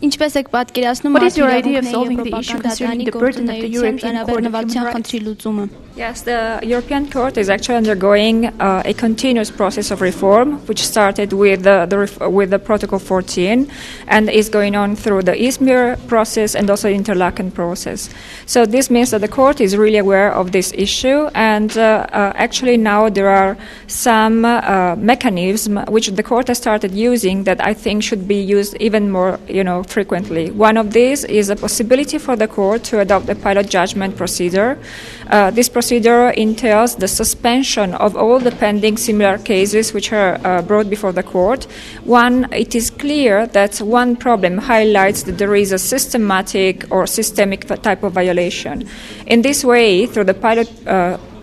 Ինչպես եք պատկերացնում What is your idea of մարդու solving the իրավունքների issue եւ concerning the burden of the European Court of Human Rights? խնդրի լուծումը։ Yes, the European Court is actually undergoing a continuous process of reform, which started with the Protocol 14 and is going on through the Izmir process and also the Interlaken process. So this means that the court is really aware of this issue, and actually now there are some mechanisms which the court has started using that I think should be used even more, frequently. One of these is a possibility for the court to adopt a pilot judgment procedure. This procedure entails the suspension of all the pending similar cases which are brought before the court. It is clear that one problem highlights that there is a systematic or systemic type of violation. In this way, through the pilot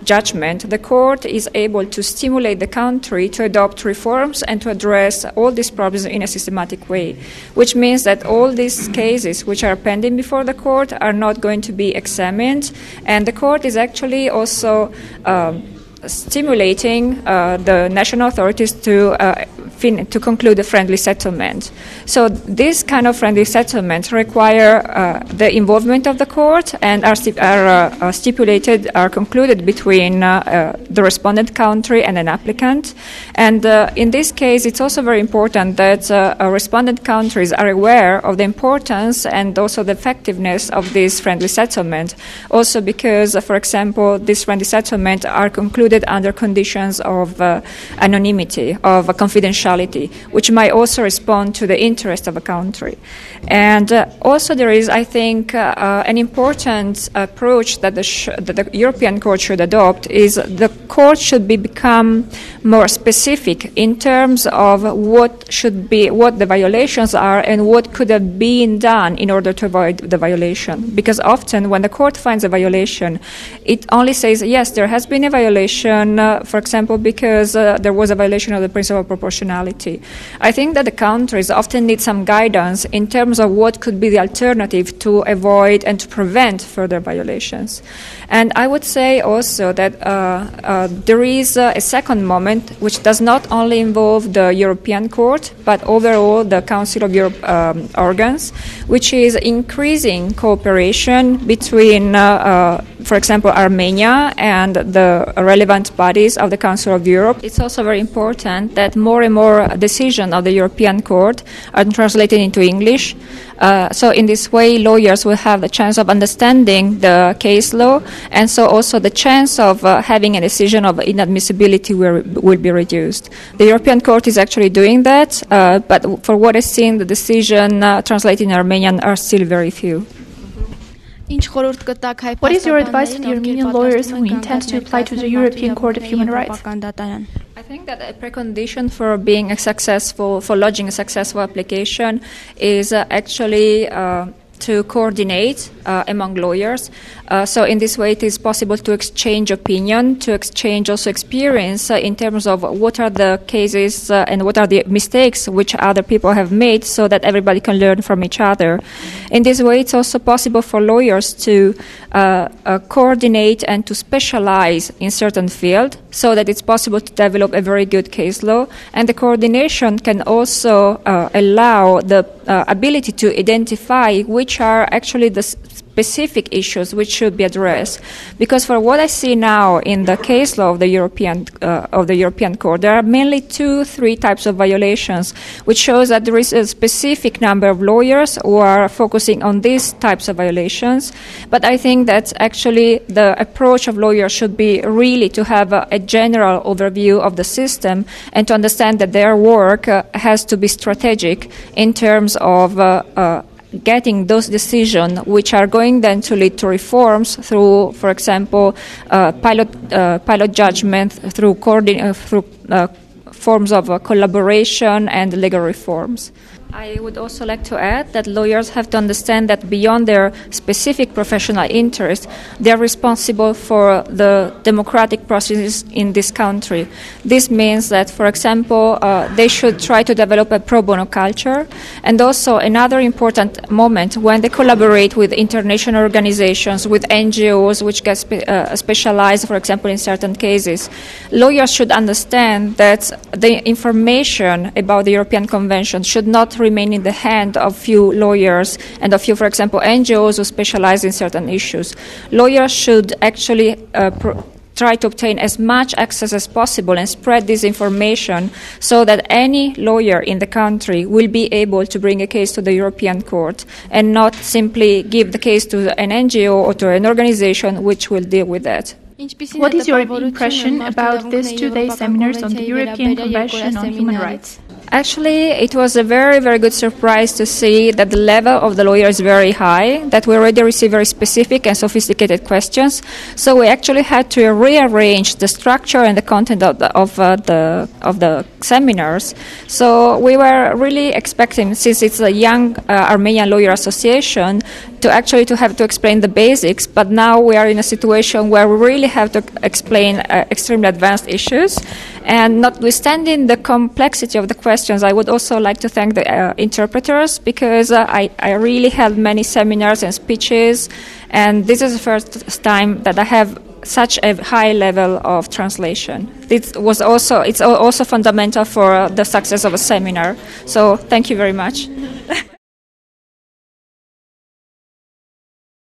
judgment, the court is able to stimulate the country to adopt reforms and to address all these problems in a systematic way, which means that all these cases which are pending before the court are not going to be examined, and the court is actually also stimulating the national authorities to conclude a friendly settlement. So this kind of friendly settlements require the involvement of the court and are concluded between the respondent country and an applicant. And in this case, it's also very important that respondent countries are aware of the importance and also the effectiveness of this friendly settlement. Also because, for example, these friendly settlements are concluded under conditions of anonymity, of confidentiality, which might also respond to the interest of a country. And also there is, I think, an important approach that the European Court should adopt is the court should become more specific in terms of what the violations are and what could have been done in order to avoid the violation. Because often when the court finds a violation, it only says, yes, there has been a violation, for example, because there was a violation of the principle of proportionality. I think that the countries often need some guidance in terms of what could be the alternative to avoid and to prevent further violations. And I would say also that there is a second moment which does not only involve the European Court, but overall the Council of Europe organs, which is increasing cooperation between, for example, Armenia and the relevant bodies of the Council of Europe. It's also very important that more and more decisions of the European Court are translated into English. So in this way, lawyers will have the chance of understanding the case law, and so also the chance of having a decision of inadmissibility will be reduced. The European Court is actually doing that, but for what I've seen, the decision translated in Armenian are still very few. What is your advice to the Armenian lawyers who intend to apply to the European Court of Human Rights? I think that a precondition for lodging a successful application is actually to coordinate among lawyers. So in this way, it is possible to exchange opinion, to exchange also experience in terms of what are the cases and what are the mistakes which other people have made, so that everybody can learn from each other. In this way, it's also possible for lawyers to coordinate and to specialize in certain field, so that it's possible to develop a very good case law. And the coordination can also allow the ability to identify which are actually the specific issues which should be addressed. Because for what I see now in the case law of the European Court, there are mainly 2-3 types of violations, which shows that there is a specific number of lawyers who are focusing on these types of violations. But I think that actually the approach of lawyers should be really to have a general overview of the system and to understand that their work has to be strategic in terms of getting those decisions which are going then to lead to reforms through, for example, pilot judgment, through forms of collaboration and legal reforms. I would also like to add that lawyers have to understand that beyond their specific professional interests, they are responsible for the democratic processes in this country. This means that, for example, they should try to develop a pro bono culture. And also another important moment, when they collaborate with international organizations, with NGOs which get specialized, for example, in certain cases, lawyers should understand that the information about the European Convention should not not remain in the hand of few lawyers and a few, for example, NGOs who specialize in certain issues. Lawyers should actually try to obtain as much access as possible and spread this information so that any lawyer in the country will be able to bring a case to the European Court and not simply give the case to an NGO or to an organization which will deal with that. What is your impression about these two-day seminars on the European Convention on Human Rights? Actually, it was a very, very good surprise to see that the level of the lawyer is very high, that we already receive very specific and sophisticated questions. So we actually had to rearrange the structure and the content of the seminars. So we were really expecting, since it's a young Armenian lawyer association, to have to explain the basics. But now we are in a situation where we really have to explain extremely advanced issues. And notwithstanding the complexity of the questions, I would also like to thank the interpreters, because I really held many seminars and speeches, and this is the first time that I have such a high level of translation. It's also fundamental for the success of a seminar. So thank you very much.